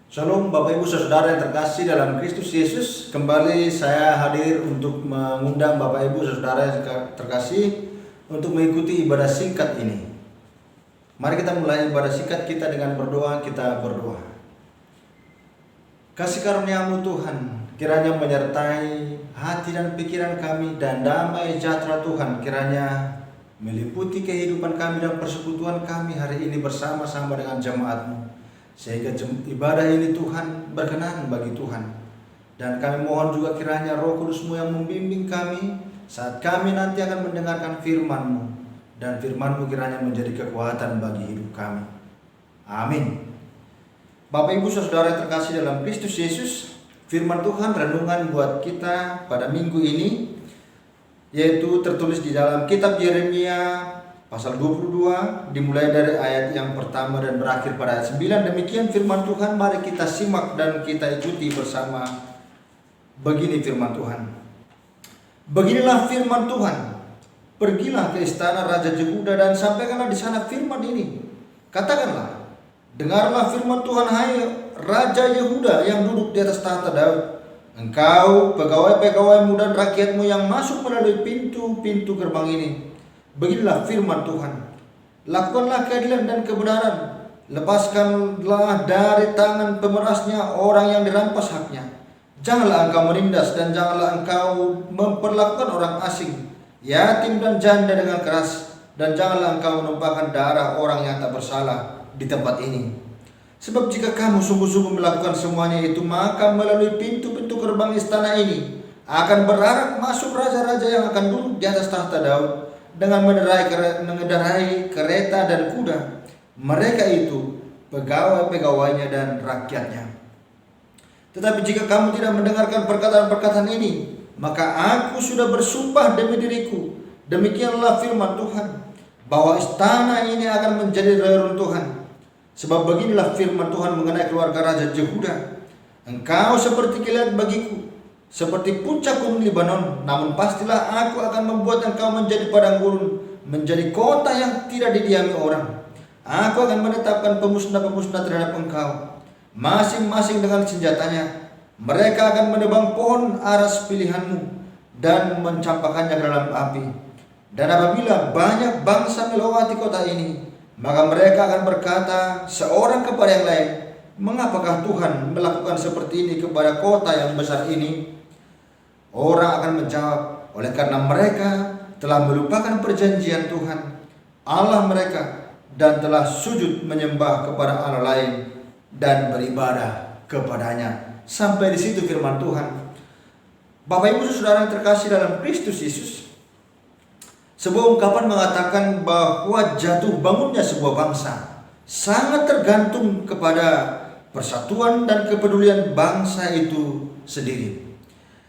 Shalom Bapak Ibu Saudara yang terkasih dalam Kristus Yesus. Kembali saya hadir untuk mengundang Bapak Ibu Saudara yang terkasih untuk mengikuti ibadah singkat ini. Mari kita mulai ibadah singkat kita dengan berdoa. Kita berdoa. Kasih karunia-Mu Tuhan kiranya menyertai hati dan pikiran kami, dan damai sejahtera Tuhan kiranya meliputi kehidupan kami dan persekutuan kami hari ini bersama-sama dengan jemaat-Mu. Sehingga ibadah ini Tuhan berkenan bagi Tuhan. Dan kami mohon juga kiranya Roh Kudus-Mu yang membimbing kami saat kami nanti akan mendengarkan firman-Mu. Dan firman-Mu kiranya menjadi kekuatan bagi hidup kami. Amin. Bapak Ibu Saudara yang terkasih dalam Kristus Yesus, firman Tuhan renungan buat kita pada minggu ini yaitu tertulis di dalam kitab Yeremia pasal 22, dimulai dari ayat yang pertama dan berakhir pada ayat 9. Demikian firman Tuhan, mari kita simak dan kita ikuti bersama. Begini firman Tuhan. Beginilah firman Tuhan. Pergilah ke istana Raja Yehuda dan sampaikanlah di sana firman ini. Katakanlah, dengarlah firman Tuhan, hai Raja Yehuda yang duduk di atas tahta Daud. Engkau, pegawai-pegawaimu dan rakyatmu yang masuk melalui pintu-pintu gerbang ini. Beginilah firman Tuhan. Lakukanlah keadilan dan kebenaran. Lepaskanlah dari tangan pemerasnya orang yang dirampas haknya. Janganlah engkau menindas dan janganlah engkau memperlakukan orang asing, yatim dan janda dengan keras. Dan janganlah engkau menumpahkan darah orang yang tak bersalah di tempat ini. Sebab jika kamu sungguh-sungguh melakukan semuanya itu, maka melalui pintu-pintu gerbang istana ini akan berarak masuk raja-raja yang akan duduk di atas tahta Daud dengan mengendarai kereta dan kuda. Mereka itu pegawai-pegawainya dan rakyatnya. Tetapi jika kamu tidak mendengarkan perkataan-perkataan ini, maka aku sudah bersumpah demi diriku, demikianlah firman Tuhan, bahwa istana ini akan menjadi reruntuhan. Sebab beginilah firman Tuhan mengenai keluarga Raja Yehuda. Engkau seperti kilat bagiku, seperti puncak gunung Libanon, namun pastilah aku akan membuat engkau menjadi padang gurun, menjadi kota yang tidak didiami orang. Aku akan menetapkan pemusnah-pemusnah terhadap engkau, masing-masing dengan senjatanya. Mereka akan menebang pohon aras pilihanmu dan mencampakkannya ke dalam api. Dan apabila banyak bangsa melewati kota ini, maka mereka akan berkata seorang kepada yang lain, mengapakah Tuhan melakukan seperti ini kepada kota yang besar ini? Orang akan menjawab, oleh karena mereka telah melupakan perjanjian Tuhan Allah mereka dan telah sujud menyembah kepada Allah lain dan beribadah kepadanya. Sampai di situ firman Tuhan. Bapak Ibu Saudara yang terkasih dalam Kristus Yesus, sebuah ungkapan mengatakan bahwa jatuh bangunnya sebuah bangsa sangat tergantung kepada persatuan dan kepedulian bangsa itu sendiri.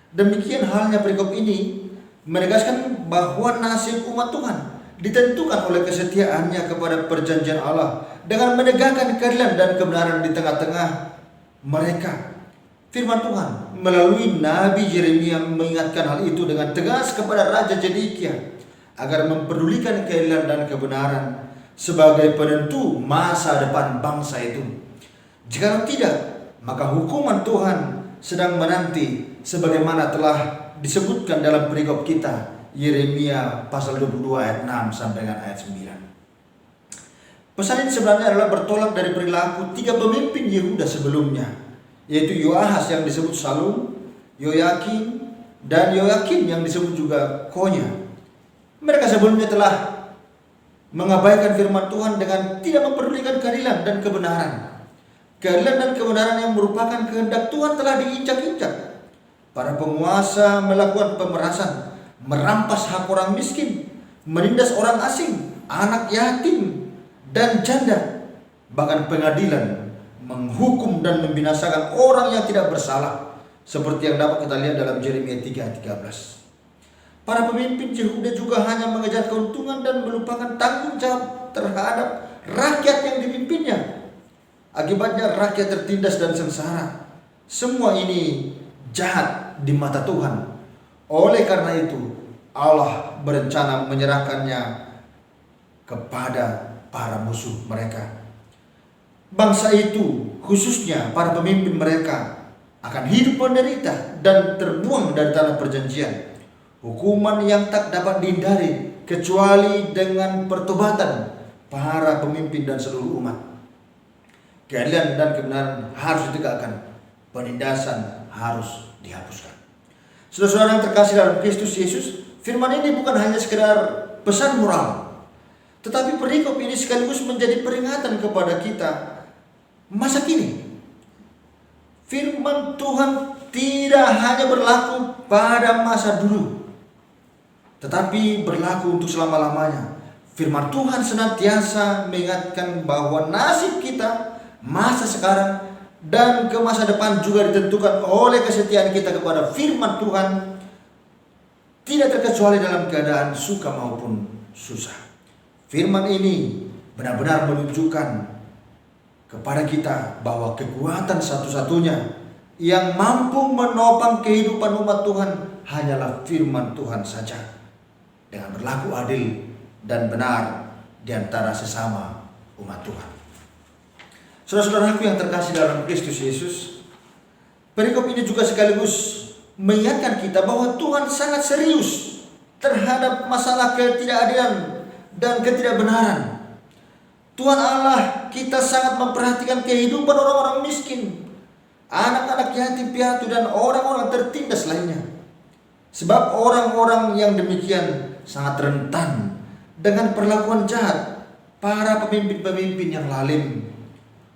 Demikian halnya perikop ini menegaskan bahwa nasib umat Tuhan ditentukan oleh kesetiaannya kepada perjanjian Allah dengan menegakkan keadilan dan kebenaran di tengah-tengah mereka. Firman Tuhan melalui Nabi Yeremia mengingatkan hal itu dengan tegas kepada Raja Zedekia agar mempedulikan keadilan dan kebenaran sebagai penentu masa depan bangsa itu. Jika tidak, maka hukuman Tuhan sedang menanti sebagaimana telah disebutkan dalam perikop kita Yeremia pasal 22 ayat 6 sampai dengan ayat 9. Pesan ini sebenarnya adalah bertolak dari perilaku tiga pemimpin Yehuda sebelumnya, yaitu Yoahas yang disebut Salum, Yoyakim, dan Yoyakim yang disebut juga Konya. Mereka sebelumnya telah mengabaikan firman Tuhan dengan tidak memperdulikan keadilan dan kebenaran. Keadilan dan kebenaran yang merupakan kehendak Tuhan telah diinjak-injak. Para penguasa melakukan pemerasan, merampas hak orang miskin, menindas orang asing, anak yatim, dan janda. Bahkan pengadilan menghukum dan membinasakan orang yang tidak bersalah, seperti yang dapat kita lihat dalam Yeremia 3 ayat 13. Para pemimpin Yehuda juga hanya mengejar keuntungan dan melupakan tanggung jawab terhadap rakyat yang dipimpinnya. Akibatnya rakyat tertindas dan sengsara. Semua ini jahat di mata Tuhan. Oleh karena itu, Allah berencana menyerahkannya kepada para musuh mereka. bangsa itu, khususnya para pemimpin mereka, akan hidup menderita dan terbuang dari tanah perjanjian. Hukuman yang tak dapat dihindari kecuali dengan pertobatan para pemimpin dan seluruh umat. Keadilan dan kebenaran harus ditegakkan, penindasan harus dihapuskan. Saudara-saudara yang terkasih dalam Kristus Yesus, firman ini bukan hanya sekedar pesan moral, tetapi perikop ini sekaligus menjadi peringatan kepada kita masa kini. Firman Tuhan tidak hanya berlaku pada masa dulu, tetapi berlaku untuk selama-lamanya. Firman Tuhan senantiasa mengingatkan bahwa nasib kita, masa sekarang dan ke masa depan juga ditentukan oleh kesetiaan kita kepada firman Tuhan, tidak terkecuali dalam keadaan suka maupun susah. Firman ini benar-benar menunjukkan kepada kita bahwa kekuatan satu-satunya yang mampu menopang kehidupan umat Tuhan hanyalah firman Tuhan saja, dengan berlaku adil dan benar di antara sesama umat Tuhan. Saudara-saudaraku yang terkasih dalam Kristus Yesus, perikop ini juga sekaligus mengingatkan kita bahwa Tuhan sangat serius terhadap masalah ketidakadilan dan ketidakbenaran. Tuhan Allah kita sangat memperhatikan kehidupan orang-orang miskin, anak-anak yatim piatu, dan orang-orang tertindas lainnya. Sebab orang-orang yang demikian sangat rentan dengan perlakuan jahat para pemimpin-pemimpin yang lalim.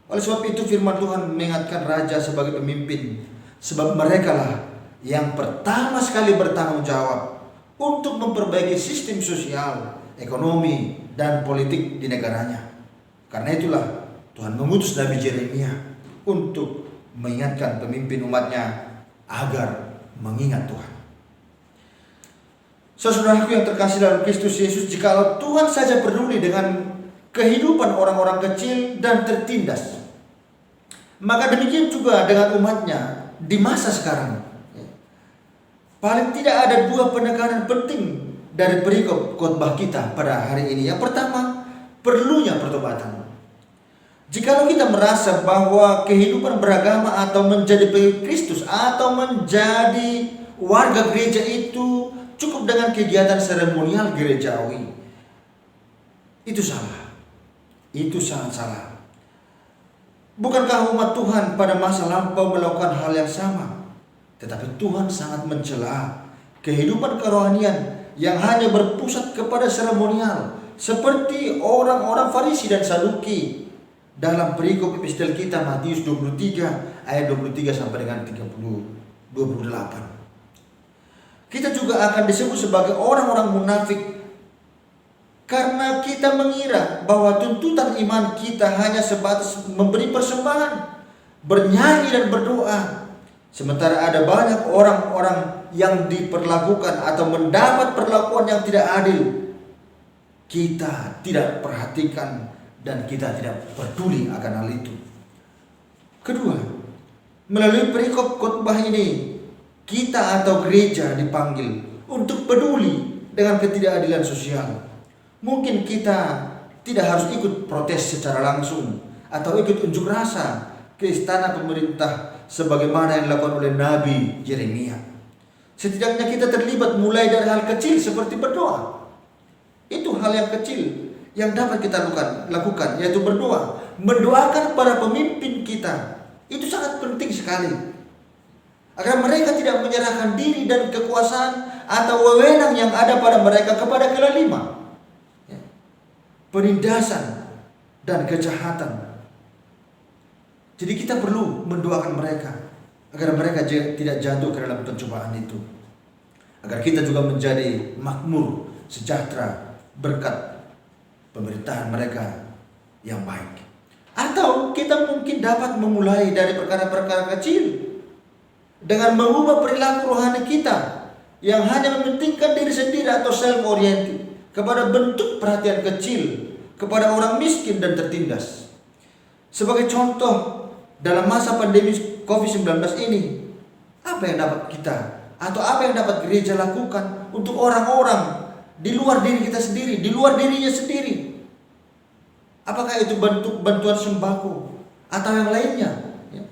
Oleh sebab itu firman Tuhan mengingatkan raja sebagai pemimpin, sebab merekalah yang pertama sekali bertanggung jawab untuk memperbaiki sistem sosial, ekonomi, dan politik di negaranya. Karena itulah Tuhan mengutus Nabi Yeremia untuk mengingatkan pemimpin umatnya agar mengingat Tuhan. Saudaraku yang terkasih dalam Kristus Yesus, jikalau Tuhan saja peduli dengan kehidupan orang-orang kecil dan tertindas, maka demikian juga dengan umatnya di masa sekarang. Paling tidak ada dua penekanan penting dari perikop khotbah kita pada hari ini. Yang pertama, perlunya pertobatan. Jikalau kita merasa bahwa kehidupan beragama atau menjadi pengikut Kristus atau menjadi warga gereja itu cukup dengan kegiatan seremonial gerejawi, itu salah. Itu sangat salah. Bukankah umat Tuhan pada masa lampau melakukan hal yang sama? Tetapi Tuhan sangat mencela kehidupan kerohanian yang hanya berpusat kepada seremonial, seperti orang-orang Farisi dan Saduki dalam perikop epistel kita Matius 23 ayat 23 sampai dengan 28. Kita juga akan disebut sebagai orang-orang munafik karena kita mengira bahwa tuntutan iman kita hanya sebatas memberi persembahan, bernyanyi dan berdoa. Sementara ada banyak orang-orang yang diperlakukan atau mendapat perlakuan yang tidak adil. Kita tidak perhatikan dan kita tidak peduli akan hal itu. Kedua, melalui perikop khotbah ini, kita atau gereja dipanggil untuk peduli dengan ketidakadilan sosial. Mungkin kita tidak harus ikut protes secara langsung atau ikut unjuk rasa ke istana pemerintah sebagaimana yang dilakukan oleh Nabi Yeremia. Setidaknya kita terlibat mulai dari hal kecil seperti berdoa. Itu hal yang kecil yang dapat kita lakukan, yaitu berdoa. Mendoakan para pemimpin kita, itu sangat penting sekali, agar mereka tidak menyerahkan diri dan kekuasaan atau wewenang yang ada pada mereka kepada kelaliman, penindasan, dan kejahatan. Jadi kita perlu mendoakan mereka agar mereka tidak jatuh ke dalam pencobaan itu, agar kita juga menjadi makmur, sejahtera berkat pemerintahan mereka yang baik. Atau kita mungkin dapat memulai dari perkara-perkara kecil dengan mengubah perilaku rohani kita yang hanya mementingkan diri sendiri atau self-oriented kepada bentuk perhatian kecil kepada orang miskin dan tertindas. Sebagai contoh, dalam masa pandemi COVID-19 ini, apa yang dapat kita atau apa yang dapat gereja lakukan untuk orang-orang di luar diri kita sendiri, di luar dirinya sendiri? Apakah itu bentuk bantuan sembako atau yang lainnya. Ya.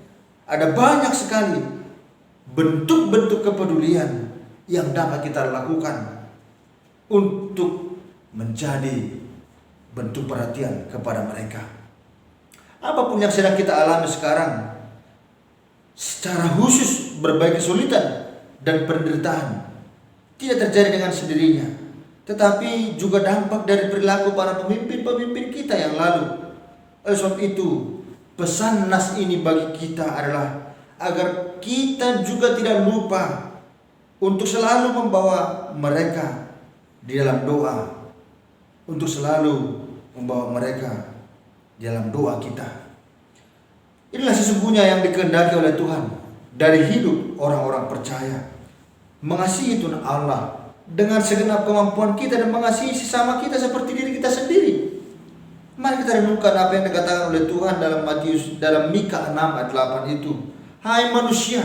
Ada banyak sekali bentuk-bentuk kepedulian yang dapat kita lakukan untuk menjadi bentuk perhatian kepada mereka. Apapun yang sedang kita alami sekarang, secara khusus berbagai kesulitan dan penderitaan tidak terjadi dengan sendirinya, tetapi juga dampak dari perilaku para pemimpin-pemimpin kita yang lalu. Oleh sebab itu, pesan nas ini bagi kita adalah agar kita juga tidak lupa untuk selalu membawa mereka di dalam doa, untuk selalu membawa mereka di dalam doa kita. Inilah sesungguhnya yang dikehendaki oleh Tuhan dari hidup orang-orang percaya. Mengasihi Tuhan Allah dengan segenap kemampuan kita dan mengasihi sesama kita seperti diri kita sendiri. Mari kita renungkan apa yang dikatakan oleh Tuhan dalam Mika 6 ayat 8 itu. Hai manusia,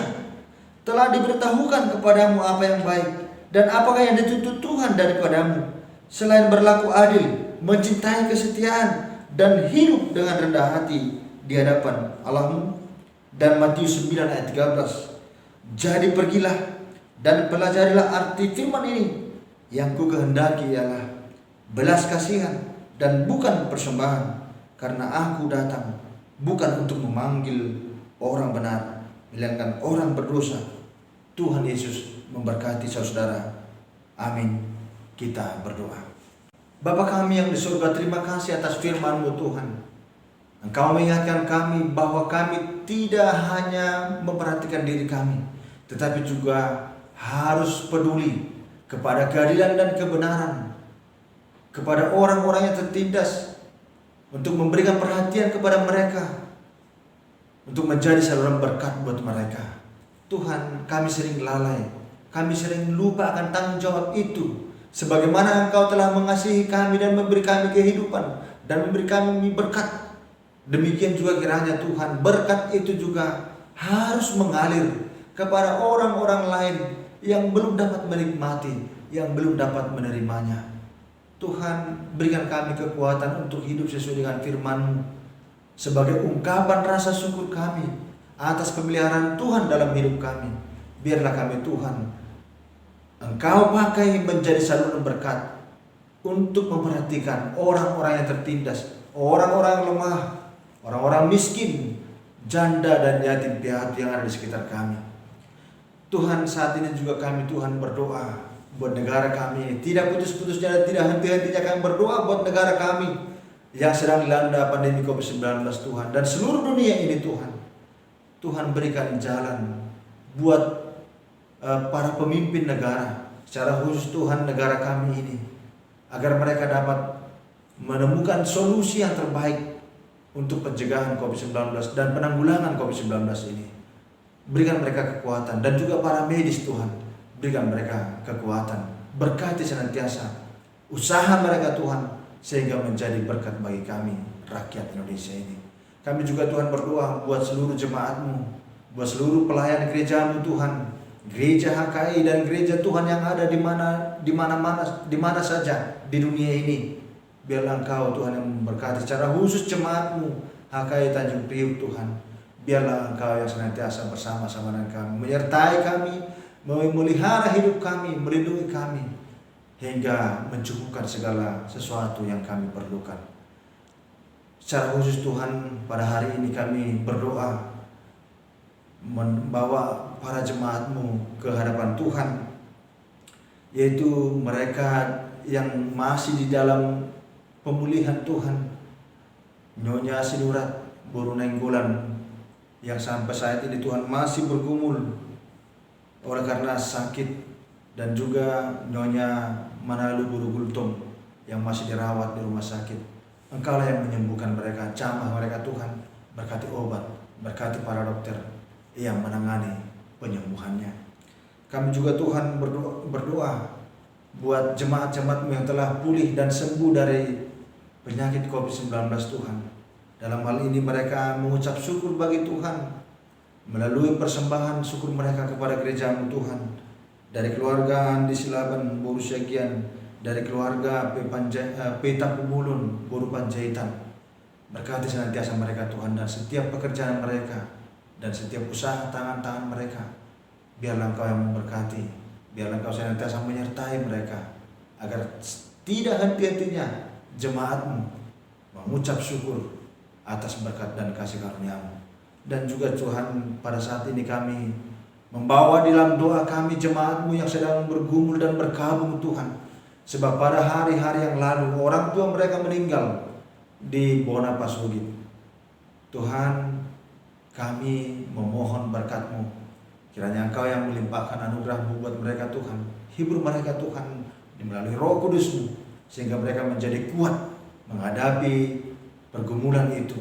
telah diberitahukan kepadamu apa yang baik, dan apakah yang dituntut Tuhan daripadamu, selain berlaku adil, mencintai kesetiaan, dan hidup dengan rendah hati di hadapan Allahmu. Dan Matius 9 ayat 13. Jadi pergilah dan pelajarilah arti firman ini. Yang ku kehendaki ialah belas kasihan dan bukan persembahan, karena aku datang bukan untuk memanggil orang benar, melainkan orang berdosa. Tuhan Yesus memberkati saudara. Amin. Kita berdoa. Bapa kami yang di surga, terima kasih atas firman-Mu Tuhan. Engkau mengingatkan kami bahwa kami tidak hanya memperhatikan diri kami, tetapi juga harus peduli kepada keadilan dan kebenaran, kepada orang-orang yang tertindas, untuk memberikan perhatian kepada mereka, untuk menjadi saluran berkat buat mereka. Tuhan, kami sering lalai, kami sering lupa akan tanggung jawab itu. Sebagaimana Engkau telah mengasihi kami dan memberi kami kehidupan dan memberi kami berkat, demikian juga kiranya Tuhan, berkat itu juga harus mengalir kepada orang-orang lain yang belum dapat menikmati, yang belum dapat menerimanya. Tuhan, berikan kami kekuatan untuk hidup sesuai dengan firman-Mu, sebagai ungkapan rasa syukur kami atas pemeliharaan Tuhan dalam hidup kami. Biarlah kami Tuhan, Engkau pakai menjadi saluran berkat untuk memperhatikan orang-orang yang tertindas, orang-orang lemah, orang-orang miskin, janda dan yatim piatu yang ada di sekitar kami. Tuhan, saat ini juga kami Tuhan berdoa buat negara kami. Tidak putus-putusnya dan tidak henti-hentinya kami berdoa buat negara kami yang sedang dilanda pandemi COVID-19 Tuhan, dan seluruh dunia ini Tuhan. Tuhan, berikan jalan buat para pemimpin negara, secara khusus Tuhan negara kami ini, agar mereka dapat menemukan solusi yang terbaik untuk pencegahan COVID-19 dan penanggulangan COVID-19 ini. Berikan mereka kekuatan, dan juga para medis Tuhan, berikan mereka kekuatan. Berkati senantiasa usaha mereka Tuhan, sehingga menjadi berkat bagi kami rakyat Indonesia ini. Kami juga Tuhan berdoa buat seluruh jemaat-Mu, buat seluruh pelayan gereja-Mu Tuhan, gereja HKI dan gereja Tuhan yang ada di mana saja di dunia ini. Biarlah Engkau Tuhan yang memberkati secara khusus jemaat-Mu HKI Tanjung Priuk Tuhan. Biarlah Engkau yang senantiasa bersama-sama dengan kami, menyertai kami, memelihara hidup kami, melindungi kami, hingga mencukupkan segala sesuatu yang kami perlukan. Secara khusus Tuhan, pada hari ini kami berdoa membawa para jemaat-Mu ke hadapan Tuhan, yaitu mereka yang masih di dalam pemulihan Tuhan. Nyonya Sinurat Buru Nainggolan yang sampai saat ini Tuhan masih bergumul oleh karena sakit, dan juga Nyonya Manalu Buru Gultom yang masih dirawat di rumah sakit. Engkaulah yang menyembuhkan mereka, jamah mereka Tuhan. Berkati obat, berkati para dokter yang menangani penyembuhannya. Kami juga Tuhan berdoa buat jemaat-jemaat-Mu yang telah pulih dan sembuh dari penyakit COVID-19 Tuhan. Dalam hal ini mereka mengucap syukur bagi Tuhan melalui persembahan syukur mereka kepada gereja-Mu Tuhan. Dari keluarga Andi Silaban Boru Syagian, dari keluarga Peta Pumulun Boru Panjaitan, Berkati senantiasa mereka Tuhan, dan setiap pekerjaan mereka dan setiap usaha tangan-tangan mereka. Biarlah Engkau yang memberkati, biarlah Engkau senantiasa menyertai mereka, agar tidak henti-hentinya jemaat-Mu mengucap syukur atas berkat dan kasih karunia-Mu. Dan juga Tuhan, pada saat ini kami membawa di dalam doa kami jemaat-Mu yang sedang bergumul dan berkabung Tuhan. Sebab pada hari-hari yang lalu orang tua mereka meninggal di Bonapasugit. Tuhan, kami memohon berkat-Mu. Kiranya Engkau yang melimpahkan anugerah-Mu buat mereka Tuhan. Hibur mereka Tuhan melalui Roh Kudus-Mu, sehingga mereka menjadi kuat menghadapi pergumulan itu,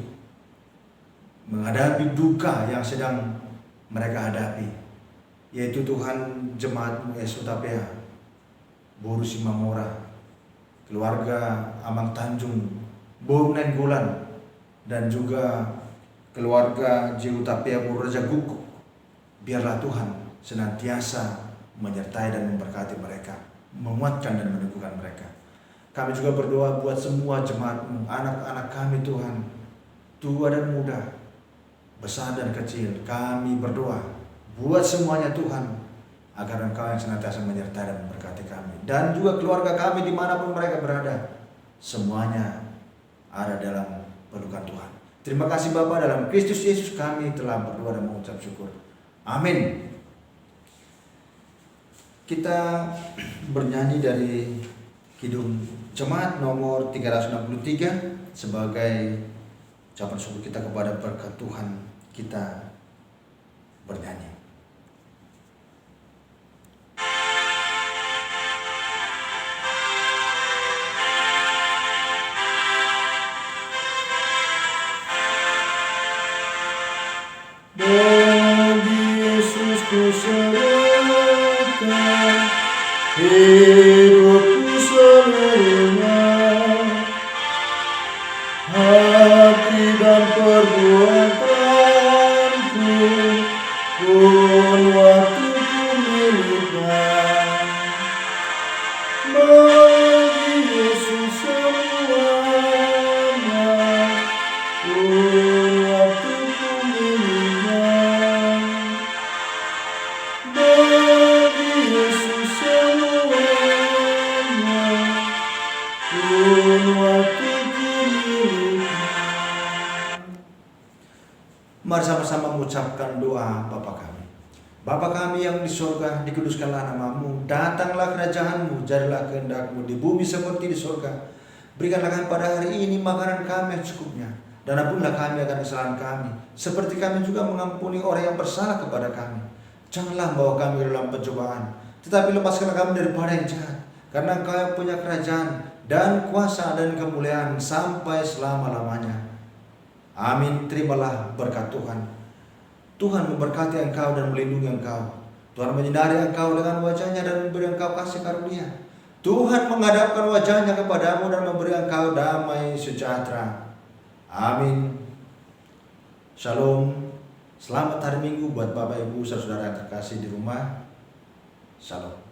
menghadapi duka yang sedang mereka hadapi, yaitu Tuhan jemaat-Mu Esutapea, Boru Simamora, keluarga Amang Tanjung, Boru Nenggolan, dan juga keluarga Jeutapea Boru Raja Guguk. Biarlah Tuhan senantiasa menyertai dan memberkati mereka, menguatkan dan meneguhkan mereka. Kami juga berdoa buat semua jemaat-Mu, anak-anak kami Tuhan, tua dan muda, besar dan kecil. Kami berdoa buat semuanya Tuhan, agar Engkau yang senantiasa menyertai dan memberkati kami. Dan juga keluarga kami dimanapun mereka berada, semuanya ada dalam pelukan Tuhan. Terima kasih Bapa, dalam Kristus Yesus kami telah berdoa dan mengucap syukur. Amin. Kita bernyanyi dari Kidung Jemaat nomor 363 sebagai ucapan syukur kita kepada berkat Tuhan. Kita bernyanyi. Bagi Yesus ku serahkan hidupku seluruhnya, hati dan perbuatanku pun waktuku miliknya. Bagi Yesus semuanya, pun waktuku miliknya. Bagi Yesus semuanya, pun waktuku miliknya. Mari sama-sama mengucapkan doa Bapa kami. Bapa kami yang di surga, dikuduskanlah nama-Mu, datanglah kerajaan-Mu, jadilah kehendak-Mu di bumi seperti di surga. Berikanlah kami pada hari ini makanan kami yang cukupnya, dan ampunilah kami akan kesalahan kami, seperti kami juga mengampuni orang yang bersalah kepada kami. Janganlah membawa kami ke dalam pencobaan, tetapi lepaskanlah kami daripada yang jahat, karena Engkau yang punya kerajaan dan kuasa dan kemuliaan sampai selama-lamanya. Amin. Terimalah berkat Tuhan. Tuhan memberkati engkau dan melindungi engkau. Tuhan menyinari engkau dengan wajahnya dan memberi engkau kasih karunia. Tuhan menghadapkan wajahnya kepadamu dan memberi engkau damai sejahtera. Amin. Shalom. Selamat hari Minggu buat Bapak Ibu saudara yang terkasih di rumah. Shalom.